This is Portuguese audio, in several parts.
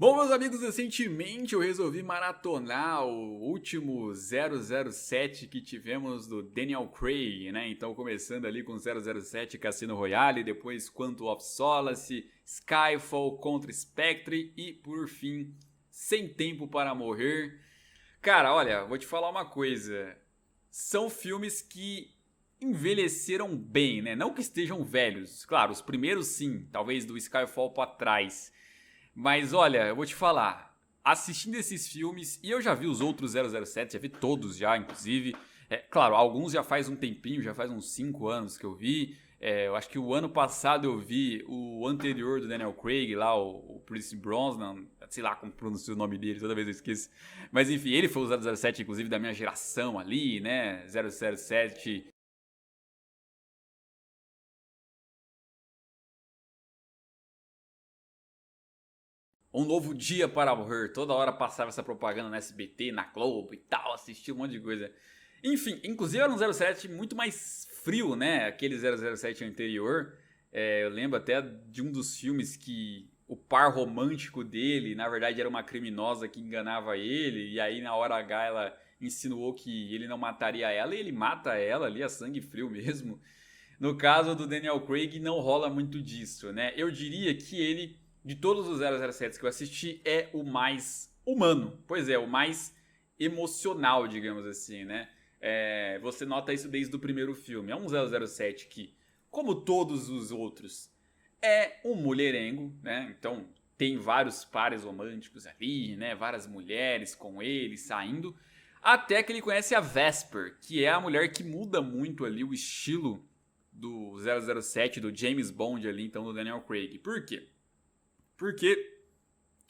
Bom, meus amigos, recentemente eu resolvi maratonar o último 007 que tivemos do Daniel Craig, né? Então, começando ali com 007 Cassino Royale, depois Quantum of Solace, Skyfall contra Spectre e, por fim, Sem Tempo para Morrer. Cara, olha, vou te falar uma coisa. São filmes que envelheceram bem, né? Não que estejam velhos. Claro, os primeiros sim, talvez do Skyfall para trás. Mas olha, eu vou te falar, assistindo esses filmes, e eu já vi os outros 007, já vi todos já, inclusive. Claro, alguns já faz um tempinho, já faz uns 5 anos que eu vi. Eu acho que o ano passado eu vi o anterior do Daniel Craig, lá, o Pierce Brosnan, sei lá como pronuncia o nome dele, toda vez eu esqueço. Mas enfim, ele foi o 007, inclusive, da minha geração ali, né? 007. Um Novo Dia para Morrer. Toda hora passava essa propaganda na SBT, na Globo e tal, assistia um monte de coisa. Enfim, inclusive era um 07 muito mais frio, né? Aquele 007 anterior. Eu lembro até de um dos filmes que o par romântico dele, na verdade, era uma criminosa que enganava ele. E aí, na hora H, ela insinuou que ele não mataria ela e ele mata ela ali a sangue frio mesmo. No caso do Daniel Craig, não rola muito disso, né? Eu diria que ele, de todos os 007 que eu assisti, é o mais humano. Pois é, o mais emocional, digamos assim, né? Você nota isso desde o primeiro filme. É um 007 que, como todos os outros, é um mulherengo, né? Então tem vários pares românticos ali, né? Várias mulheres com ele saindo. Até que ele conhece a Vesper, que é a mulher que muda muito ali o estilo do 007, do James Bond ali, então do Daniel Craig. Por quê? Porque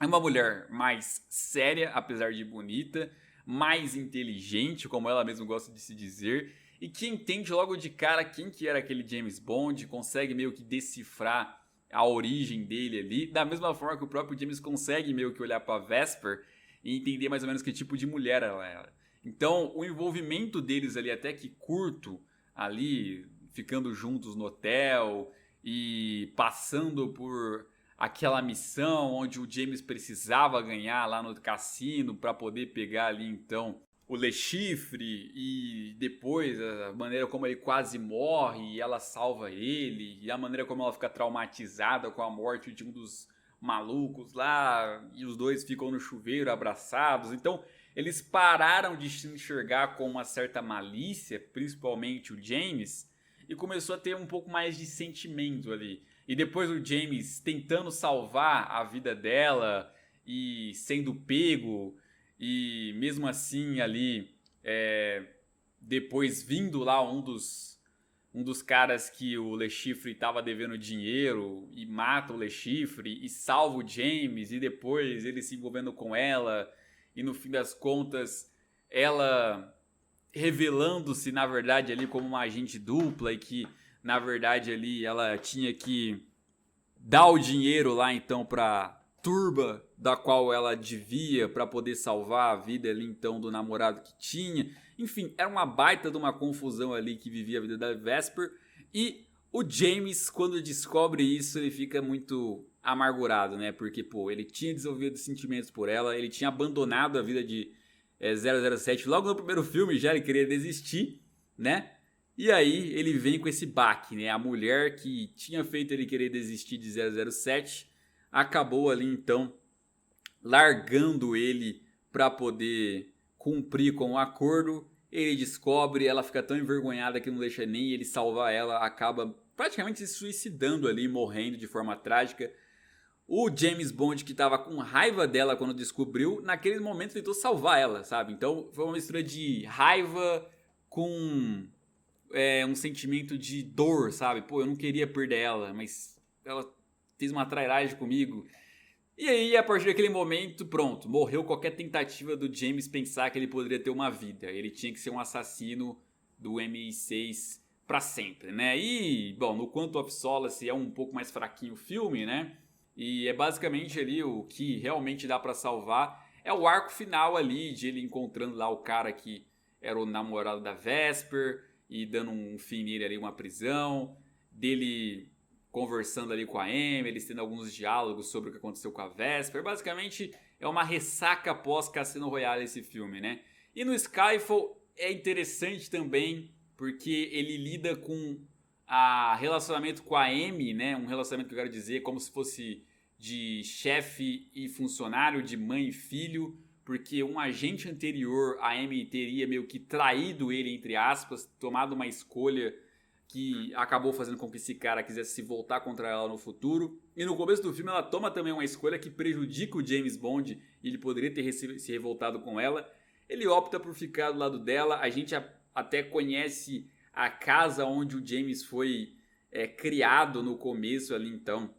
é uma mulher mais séria, apesar de bonita, mais inteligente, como ela mesma gosta de se dizer, e que entende logo de cara quem que era aquele James Bond, consegue meio que decifrar a origem dele ali, da mesma forma que o próprio James consegue meio que olhar para Vesper e entender mais ou menos que tipo de mulher ela era. Então, o envolvimento deles ali até que curto, ali ficando juntos no hotel e passando por aquela missão onde o James precisava ganhar lá no cassino para poder pegar ali então o Le Chiffre e depois a maneira como ele quase morre e ela salva ele e a maneira como ela fica traumatizada com a morte de um dos malucos lá e os dois ficam no chuveiro abraçados. Então eles pararam de se enxergar com uma certa malícia, principalmente o James, e começou a ter um pouco mais de sentimento ali. E depois o James tentando salvar a vida dela e sendo pego, e mesmo assim ali, depois vindo lá um dos caras que o Le Chiffre estava devendo dinheiro e mata o Le Chiffre e salva o James, e depois ele se envolvendo com ela, e no fim das contas ela revelando-se na verdade ali como uma agente dupla e que na verdade ali ela tinha que dar o dinheiro lá então para turba da qual ela devia para poder salvar a vida ali então do namorado que tinha. Enfim, era uma baita de uma confusão ali que vivia a vida da Vesper, e o James, quando descobre isso, ele fica muito amargurado, né? Porque, pô, ele tinha desenvolvido sentimentos por ela, ele tinha abandonado a vida de 007 logo no primeiro filme, já ele queria desistir, né? E aí ele vem com esse baque, né? A mulher que tinha feito ele querer desistir de 007 acabou ali então largando ele para poder cumprir com o acordo. Ele descobre, ela fica tão envergonhada que não deixa nem ele salvar ela, acaba praticamente se suicidando ali, morrendo de forma trágica. O James Bond, que tava com raiva dela quando descobriu, naquele momento tentou salvar ela, sabe? Então foi uma mistura de raiva com um sentimento de dor, sabe? Pô, eu não queria perder ela, mas ela fez uma trairagem comigo. E aí, a partir daquele momento, pronto, morreu qualquer tentativa do James pensar que ele poderia ter uma vida. Ele tinha que ser um assassino do MI6 pra sempre, né? E, bom, no Quantum of Solace é um pouco mais fraquinho o filme, né? E é basicamente ali o que realmente dá pra salvar é o arco final ali de ele encontrando lá o cara que era o namorado da Vesper e dando um fim nele ali, uma prisão, dele conversando ali com a Amy, eles tendo alguns diálogos sobre o que aconteceu com a Vesper. Basicamente é uma ressaca pós Cassino Royale esse filme, né? E no Skyfall é interessante também porque ele lida com a relacionamento com a Amy, né? Um relacionamento que eu quero dizer como se fosse de chefe e funcionário, de mãe e filho, porque um agente anterior, a Amy, teria meio que traído ele, entre aspas, tomado uma escolha que acabou fazendo com que esse cara quisesse se voltar contra ela no futuro. E no começo do filme ela toma também uma escolha que prejudica o James Bond e ele poderia ter se revoltado com ela. Ele opta por ficar do lado dela. A gente até conhece a casa onde o James foi criado no começo ali então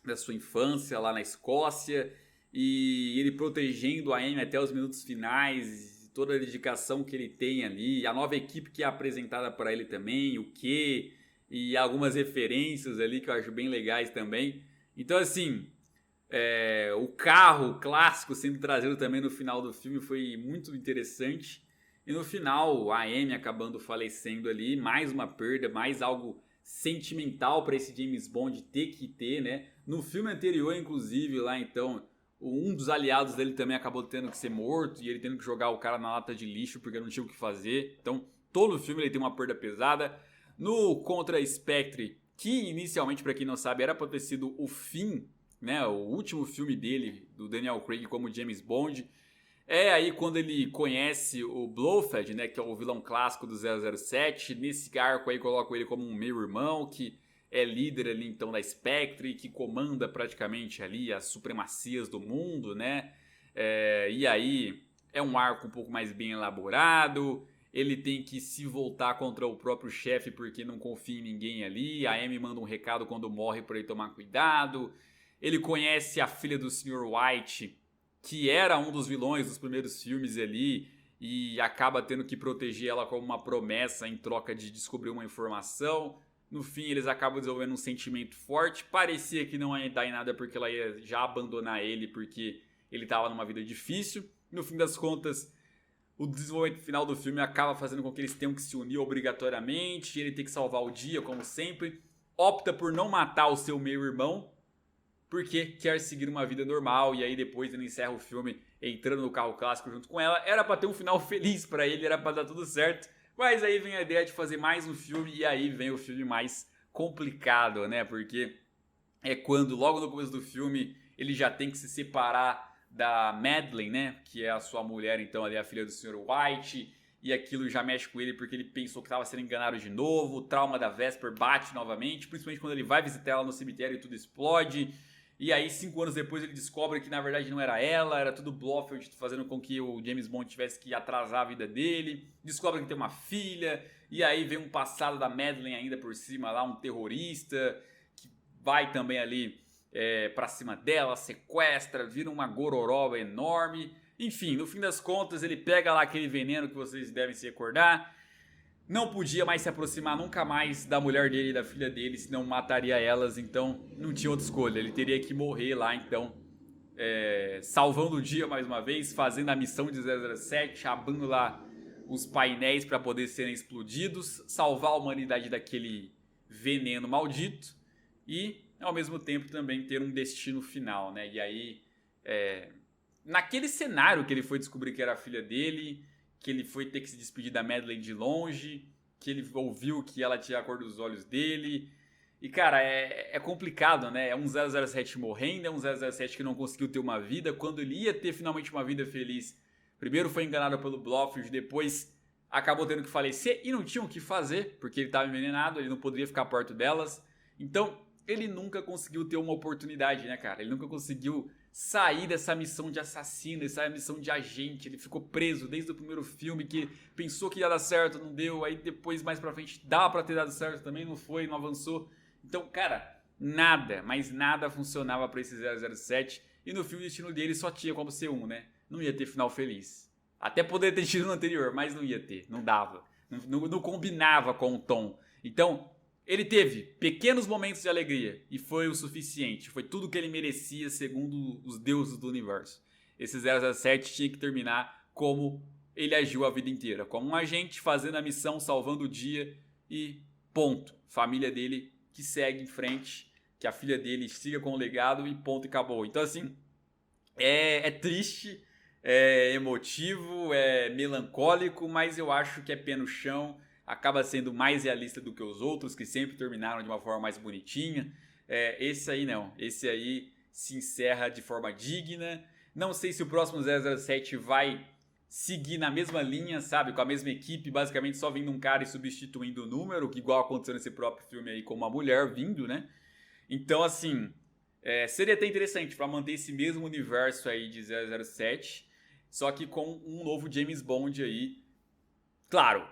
da sua infância lá na Escócia. E ele protegendo a Amy até os minutos finais, toda a dedicação que ele tem ali, a nova equipe que é apresentada para ele também, o que e algumas referências ali que eu acho bem legais também. Então assim, o carro clássico sendo trazido também no final do filme foi muito interessante. E no final a Amy acabando falecendo ali, mais uma perda, mais algo sentimental para esse James Bond ter que ter, né? No filme anterior, inclusive, lá então um dos aliados dele também acabou tendo que ser morto e ele tendo que jogar o cara na lata de lixo porque não tinha o que fazer. Então, todo o filme ele tem uma perda pesada. No Contra Spectre, que inicialmente, para quem não sabe, era para ter sido o fim, né, o último filme dele, do Daniel Craig como James Bond. É aí quando ele conhece o Blofeld, né, que é o vilão clássico do 007. Nesse arco aí colocam ele como um meio-irmão que é líder ali então da Spectre, que comanda praticamente ali as supremacias do mundo, né? E aí é um arco um pouco mais bem elaborado. Ele tem que se voltar contra o próprio chefe porque não confia em ninguém ali. A Amy manda um recado quando morre para ele tomar cuidado. Ele conhece a filha do Sr. White, que era um dos vilões dos primeiros filmes ali, e acaba tendo que proteger ela como uma promessa em troca de descobrir uma informação. No fim, eles acabam desenvolvendo um sentimento forte. Parecia que não ia dar em nada porque ela ia já abandonar ele porque ele estava numa vida difícil. No fim das contas, o desenvolvimento final do filme acaba fazendo com que eles tenham que se unir obrigatoriamente. Ele tem que salvar o dia, como sempre. Opta por não matar o seu meio-irmão porque quer seguir uma vida normal. E aí depois ele encerra o filme entrando no carro clássico junto com ela. Era para ter um final feliz para ele, era para dar tudo certo. Mas aí vem a ideia de fazer mais um filme e aí vem o filme mais complicado, né? Porque é quando logo no começo do filme ele já tem que se separar da Madeleine, né? Que é a sua mulher, então ali a filha do Sr. White. E aquilo já mexe com ele porque ele pensou que estava sendo enganado de novo. O trauma da Vesper bate novamente, principalmente quando ele vai visitar ela no cemitério e tudo explode. E aí 5 anos depois ele descobre que na verdade não era ela, era tudo Blofeld fazendo com que o James Bond tivesse que atrasar a vida dele. Descobre que tem uma filha, e aí vem um passado da Madeleine ainda por cima lá, um terrorista que vai também ali pra cima dela, sequestra, vira uma gororoba enorme. Enfim, no fim das contas ele pega lá aquele veneno que vocês devem se recordar. Não podia mais se aproximar nunca mais da mulher dele e da filha dele, senão mataria elas, então não tinha outra escolha. Ele teria que morrer lá, então, salvando o dia mais uma vez, fazendo a missão de 007, abrindo lá os painéis para poder serem explodidos, salvar a humanidade daquele veneno maldito e, ao mesmo tempo, também ter um destino final, né? E aí, naquele cenário que ele foi descobrir que era a filha dele, que ele foi ter que se despedir da Madeleine de longe, que ele ouviu que ela tinha a cor dos olhos dele. E, cara, é complicado, né? É um 007 morrendo, é um 007 que não conseguiu ter uma vida. Quando ele ia ter finalmente uma vida feliz, primeiro foi enganado pelo Blofeld, depois acabou tendo que falecer e não tinha o que fazer, porque ele estava envenenado, ele não poderia ficar perto delas. Então, ele nunca conseguiu ter uma oportunidade, né, cara? Ele nunca conseguiu sair dessa missão de assassino, dessa missão de agente. Ele ficou preso desde o primeiro filme, que pensou que ia dar certo, não deu. Aí depois, mais pra frente, dava pra ter dado certo também, não foi, não avançou. Então, cara, nada, mas nada funcionava pra esse 007. E no filme o destino dele só tinha como ser um, né? Não ia ter final feliz. Até poderia ter tido no anterior, mas não ia ter, não dava. Não combinava com o tom. Então, ele teve pequenos momentos de alegria e foi o suficiente. Foi tudo que ele merecia segundo os deuses do universo. Esse 007 tinha que terminar como ele agiu a vida inteira. Como um agente fazendo a missão, salvando o dia e ponto. Família dele que segue em frente, que a filha dele siga com o legado e ponto e acabou. Então assim, é triste, é emotivo, é melancólico, mas eu acho que é pé no chão, acaba sendo mais realista do que os outros, que sempre terminaram de uma forma mais bonitinha. Esse aí não, esse aí se encerra de forma digna. Não sei se o próximo 007 vai seguir na mesma linha, sabe, com a mesma equipe, basicamente só vindo um cara e substituindo o número, que igual aconteceu nesse próprio filme aí com uma mulher vindo, né? Então assim, seria até interessante para manter esse mesmo universo aí de 007, só que com um novo James Bond aí. Claro,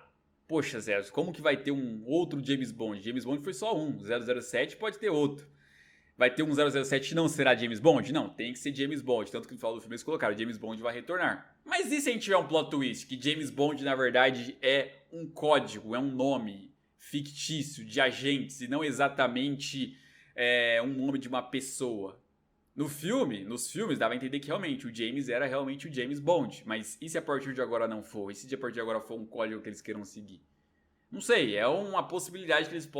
poxa, Zé, como que vai ter um outro James Bond? James Bond foi só um, 007 pode ter outro. Vai ter um 007 que não será James Bond? Não, tem que ser James Bond. Tanto que no final do filme eles colocaram, James Bond vai retornar. Mas e se a gente tiver um plot twist? Que James Bond, na verdade, é um código, é um nome fictício de agentes e não exatamente um nome de uma pessoa. Nos filmes, dava a entender que realmente o James era realmente o James Bond. Mas e se a partir de agora não for? E se a partir de agora for um código que eles queiram seguir? Não sei, é uma possibilidade que eles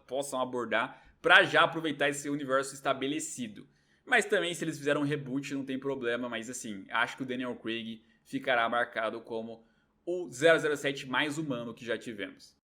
possam abordar para já aproveitar esse universo estabelecido. Mas também se eles fizeram um reboot não tem problema, mas assim, acho que o Daniel Craig ficará marcado como o 007 mais humano que já tivemos.